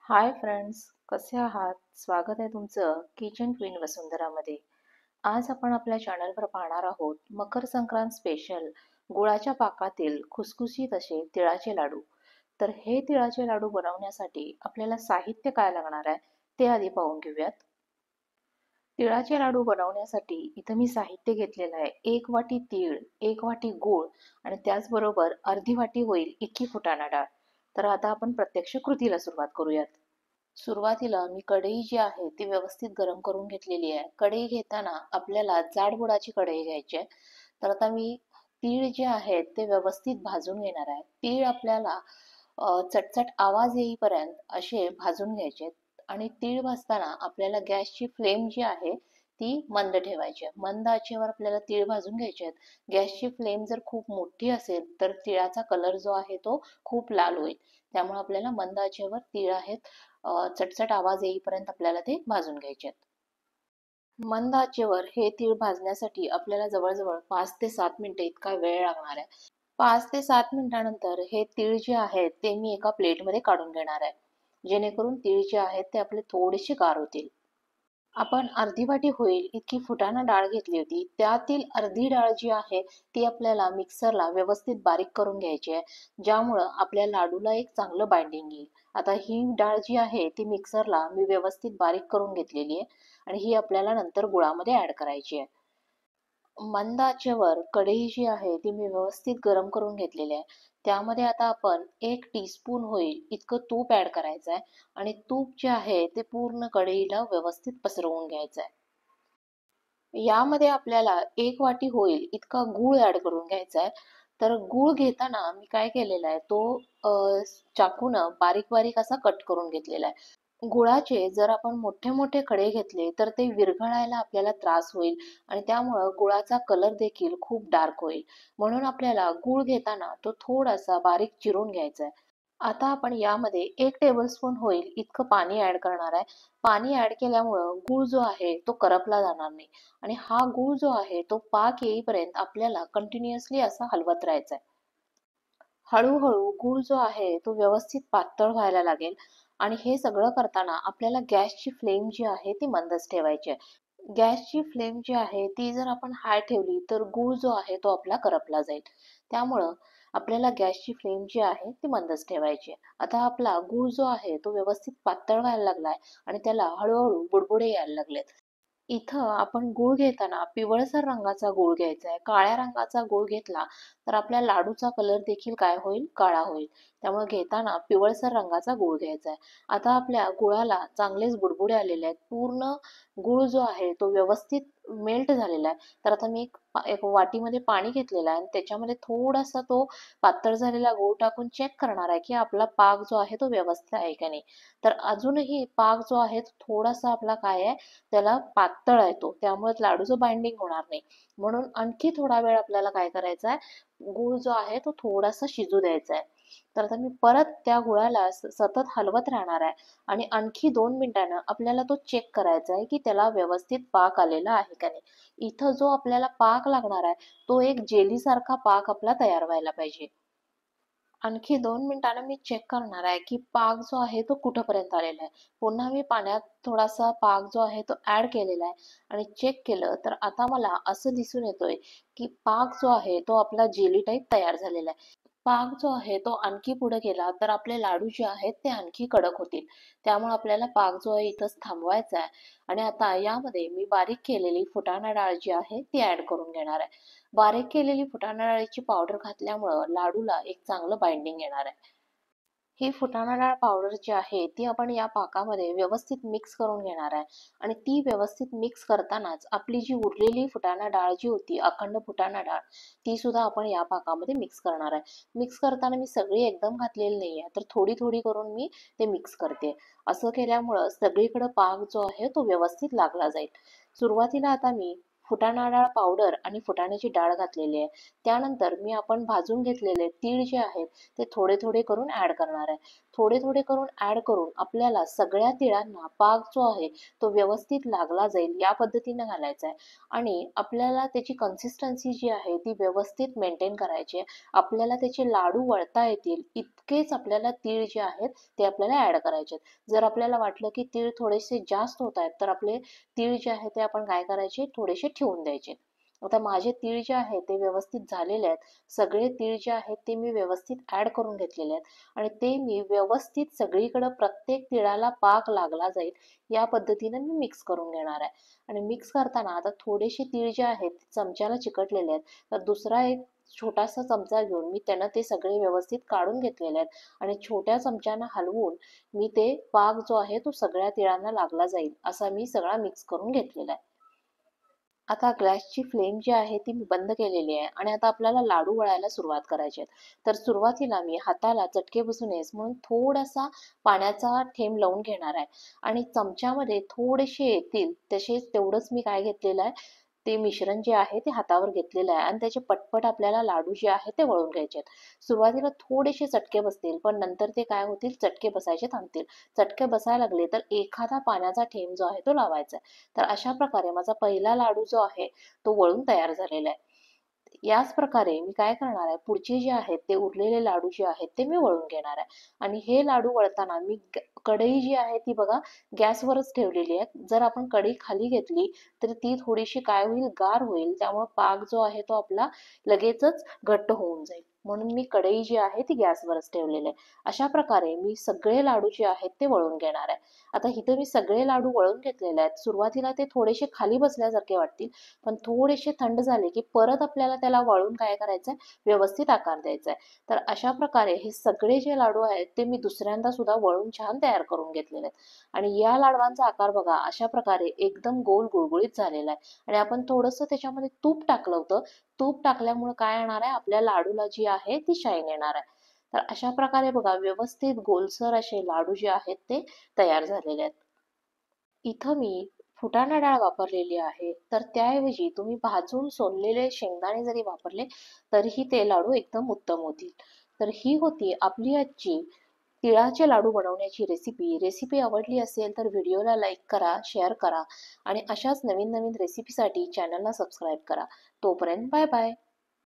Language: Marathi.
हाय फ्रेंड्स, कसे आहात? स्वागत आहे तुमचं किचन क्वीन वसुंधरामध्ये. आज आपण आपल्या चॅनलवर पाहणार आहोत मकर संक्रांत स्पेशल गुळाच्या पाकातील खुसखुशीत असे तिळाचे लाडू. तर हे तिळाचे लाडू बनवण्यासाठी आपल्याला साहित्य काय लागणार आहे ते आधी पाहून घेऊयात. तिळाचे लाडू बनवण्यासाठी इथं मी साहित्य घेतलेलं आहे. 1 वाटी तीळ, 1 वाटी गूळ आणि त्याचबरोबर अर्धी वाटी होईल इतकी फुटाणा डाळ. तर आता आपण प्रत्यक्ष कृतीला सुरुवात करूयात. सुरुवातीला मी कढई जी आहे ती व्यवस्थित गरम करून घेतलेली आहे. कढई घेताना आपल्याला जाड बुडाची कढई घ्यायची आहे. तर आता मी तीळ जे आहेत ते व्यवस्थित भाजून घेणार आहे. तीळ आपल्याला चटचट आवाज येईपर्यंत असे भाजून घ्यायचे आणि तीळ भाजताना आपल्याला गॅसची फ्लेम जी आहे ती मंद ठेवायची आहे. मंद आचेवर आपल्याला तीळ भाजून घ्यायचे आहेत. गॅसची फ्लेम जर खूप मोठी असेल तर तिळाचा कलर जो आहे तो खूप लाल होईल. त्यामुळे आपल्याला मंद आचेवर तीळ आहेत चटचट आवाज येईपर्यंत आपल्याला ते भाजून घ्यायचे आहेत. मंद आचेवर हे तीळ भाजण्यासाठी आपल्याला जवळजवळ 5 ते 7 मिनिटे इतका वेळ लागणार आहे. 5 ते 7 मिनिटानंतर हे तीळ जे आहेत ते मी एका प्लेटमध्ये काढून घेणार आहे, जेणेकरून तीळ जे आहेत ते आपले थोडेसे गार होतील. आपण अर्धी वाटी होईल इतकी फुटाणा डाळ घेतली होती. त्यातील अर्धी डाळ जी आहे ती आपल्याला मिक्सरला व्यवस्थित बारीक करून घ्यायची आहे, ज्यामुळं आपल्या लाडूला एक चांगलं बाइंडिंग येईल. आता ही डाळ जी आहे ती मिक्सरला मी व्यवस्थित बारीक करून घेतलेली आहे आणि ही आपल्याला नंतर गुळामध्ये ऍड करायची आहे. मंद आचेवर कढई जी आहे ती मी व्यवस्थित गरम करून घेतलेली आहे. त्यामध्ये आता आपण 1 टीस्पून होईल इतकं तूप ऍड करायचं आहे आणि तूप जे आहे ते पूर्ण कढईला व्यवस्थित पसरवून घ्यायचं आहे. यामध्ये आपल्याला 1 वाटी होईल इतका गूळ ऍड करून घ्यायचा आहे. तर गूळ घेताना मी काय केलेला आहे तो चाकूनं बारीक बारीक असा कट करून घेतलेला आहे. गुळाचे जर आपण मोठे मोठे खडे घेतले तर ते विरघळायला आपल्याला त्रास होईल आणि त्यामुळं गुळाचा कलर देखील खूप डार्क होईल. म्हणून आपल्याला गूळ घेताना तो थोडासा बारीक चिरून घ्यायचा आहे. आता आपण यामध्ये 1 टेबलस्पून होईल इतकं पाणी ऍड करणार आहे. पाणी ऍड केल्यामुळं गूळ जो आहे तो करपला जाणार नाही आणि हा गूळ जो आहे तो पाक येईपर्यंत आपल्याला कंटिन्युअसली असा हलवत राहायचा आहे. हळूहळू गूळ जो आहे तो व्यवस्थित पातळ व्हायला लागेल आणि हे सगळं करताना आपल्याला गॅसची फ्लेम जी आहे ती मंदच ठेवायची आहे. गॅसची फ्लेम जी आहे ती जर आपण हाय ठेवली तर गूळ जो आहे तो आपला करपला जाईल. त्यामुळं आपल्याला गॅसची फ्लेम जी आहे ती मंदच ठेवायची आहे. आता आपला गूळ जो आहे तो व्यवस्थित पातळ व्हायला लागलाय आणि त्याला हळूहळू बुडबुडे यायला लागलेत. इथं आपण गूळ घेताना पिवळसर रंगाचा गूळ घ्यायचा आहे. काळ्या रंगाचा गूळ घेतला तर आपल्या लाडूचा कलर देखील काय होईल? काळा होईल. त्यामुळे घेताना पिवळसर रंगाचा गूळ घ्यायचा आहे. आता आपल्या गुळाला चांगलेच बुडबुडे आलेले आहेत. पूर्ण गूळ जो आहे तो व्यवस्थित मेल्ट झालेला आहे. तर आता मी एक वाटीमध्ये पाणी घेतलेलं आहे आणि त्याच्यामध्ये थोडासा तो पातळ झालेला गूळ टाकून चेक करणार आहे की आपला पाक जो आहे तो व्यवस्थित आहे का नाही. तर अजूनही पाक जो आहे तो थोडासा आपला काय आहे त्याला पातळ आहे तो, त्यामुळे लाडूचं बाइंडिंग होणार नाही. म्हणून आणखी थोडा वेळ आपल्याला काय करायचा आहे, गूळ जो आहे तो थोडासा शिजू द्यायचा आहे. तर आता मी परत त्या गुळाला सतत हलवत राहणार आहे आणि आणखी 2 मिनिटानं आपल्याला तो चेक करायचा आहे की त्याला व्यवस्थित पाक आलेला आहे का नाही. इथं जो आपल्याला पाक लागणार आहे तो एक जेली सारखा पाक आपला तयार व्हायला पाहिजे. आणखी 2 मिनिटांनं मी चेक करणार आहे की पाक जो आहे तो कुठंपर्यंत आलेला आहे. पुन्हा मी पाण्यात थोडासा पाक जो आहे तो ऍड केलेला आहे आणि चेक केलं तर आता मला असं दिसून येतोय की पाक जो आहे तो आपला जेली टाईप तयार झालेला आहे. पाक जो आहे तो आणखी पुढे गेला तर आपले लाडू जे आहेत ते आणखी कडक होतील. त्यामुळे आपल्याला पाक जो आहे इथंच थांबवायचा आहे आणि आता यामध्ये मी बारीक केलेली फुटाणा डाळ जी आहे ती ऍड करून घेणार आहे. बारीक केलेली फुटाणा डाळीची पावडर घातल्यामुळं लाडूला एक चांगलं बाइंडिंग येणार आहे. ही फुटाणा डाळ पावडर जी आहे ती आपण या पाकामध्ये व्यवस्थित मिक्स करून घेणार आहे आणि ती व्यवस्थित मिक्स करतानाच आपली जी उरलेली फुटाणा डाळ जी होती अखंड फुटाणा डाळ ती सुद्धा आपण या पाकामध्ये मिक्स करणार आहे. मिक्स करताना मी सगळी एकदम घातलेली नाही आहे, तर थोडी थोडी करून मी ते मिक्स करते. असं केल्यामुळं सगळीकडे पाक जो आहे तो व्यवस्थित लागला जाईल. सुरुवातीला आता मी फुटाणा डाळ पावडर आणि फुटाण्याची डाळ घातलेली आहे. त्यानंतर मी आपण भाजून घेतलेले तीळ जे आहेत ते थोडे थोडे करून ऍड करणार आहे. थोडे थोडे करून ऍड करून आपल्याला सगळ्या तिळांना पाक जो आहे तो व्यवस्थित लागला जाईल या पद्धतीने घालायचा आहे. आणि आपल्याला त्याची कन्सिस्टन्सी जी आहे ती व्यवस्थित मेंटेन करायची आहे. आपल्याला त्याचे लाडू वळता येतील इतकेच आपल्याला तीळ जे आहेत ते आपल्याला ऍड करायचे आहेत. जर आपल्याला वाटलं की तीळ थोडेसे जास्त होत आहेत तर आपले तीळ जे आहे ते आपण काय करायचे थोडेसे ठेवून द्यायचे. आता माझे तीळ जे आहे ते व्यवस्थित झालेले आहेत. सगळे तीळ जे आहेत ते मी व्यवस्थित ऍड करून घेतलेले आहेत आणि ते मी व्यवस्थित सगळीकडे प्रत्येक तिळाला पाक लागला जाईल या पद्धतीने मी मिक्स करून घेणार आहे. आणि मिक्स करताना आता थोडेसे तीळ जे आहेत चमच्याला चिकटलेले आहेत तर दुसरा एक छोटासा चमचा घेऊन मी त्यानं ते सगळे व्यवस्थित काढून घेतलेले आहेत आणि छोट्या चमच्यानं हलवून मी ते पाक जो आहे तो सगळ्या तिळांना लागला जाईल असा मी सगळा मिक्स करून घेतलेला आहे. आता गॅसची फ्लेम जी आहे ती मी बंद केलेली आहे आणि आता आपल्याला लाडू वळायला सुरुवात करायची आहे. तर सुरुवातीला मी हाताला चटके बसू नयेस म्हणून थोडासा पाण्याचा थेंब लावून घेणार आहे आणि चमच्यामध्ये थोडेसे येतील तसेच तेवढंच मी काय घेतलेलं आहे ते मिश्रण जे आहे ते हातावर घेतलेलं आहे आणि त्याचे पटपट आपल्याला लाडू जे आहे ते वळून घ्यायचे आहेत. सुरुवातीला थोडेसे चटके बसतील पण नंतर ते काय होतील चटके बसायचे थांबतील. चटके बसायला लागले तर एखादा पाण्याचा थेंब जो आहे तो लावायचा आहे. तर अशा प्रकारे माझा पहिला लाडू जो आहे तो वळून तयार झालेला आहे. याच प्रकारे मी काय करणार आहे पुढचे जे आहेत ते उरलेले लाडू जे आहेत ते मी वळून घेणार आहे. आणि हे लाडू वळताना मी कढई जी आहे ती बघा गॅसवरच ठेवलेली आहे. जर आपण कढई खाली घेतली तर ती थोडीशी काय होईल गार होईल त्यामुळे पाक जो आहे तो आपला लगेचच घट्ट होऊन जाईल. म्हणून मी कढई जी आहे ती गॅसवरच ठेवलेली आहे. अशा प्रकारे मी सगळे लाडू जे आहेत ते वळून घेणार आहे. आता इथे मी सगळे लाडू वळून घेतलेले आहेत. सुरुवातीला ते थोडेसे खाली बसल्यासारखे वाटतील पण थोडेसे थंड झाले की परत आपल्याला त्याला वळून काय करायचंय व्यवस्थित आकार द्यायचा आहे. तर अशा प्रकारे हे सगळे जे लाडू आहेत ते मी दुसऱ्यांदा सुद्धा वळून छान तयार करून घेतलेले आहेत. आणि या लाडवांचा आकार बघा अशा प्रकारे एकदम गोल गुळगुळीत झालेला आहे. आणि आपण थोडंसं त्याच्यामध्ये तूप टाकलं होतं. तूप टाकल्यामुळे काय येणार आहे आपल्या लाडूला जी आहे ती शाईन येणार आहे. तर अशा प्रकारे बघा व्यवस्थित गोलसर असे लाडू जे आहेत ते तयार झालेले आहेत. इथं मी फुटाणा डाळ वापरलेली आहे तर त्याऐवजी तुम्ही भाजून सोललेले शेंगदाणे जरी वापरले तरीही ते लाडू एकदम उत्तम होतील. तर ही होती आपली आजची तिळाचे लाडू बनवण्याची रेसिपी. रेसिपी आवडली असेल तर व्हिडिओला लाईक करा, शेअर करा आणि अशाच नवीन नवीन रेसिपीसाठी चॅनलला सबस्क्राईब करा. तोपर्यंत बाय बाय.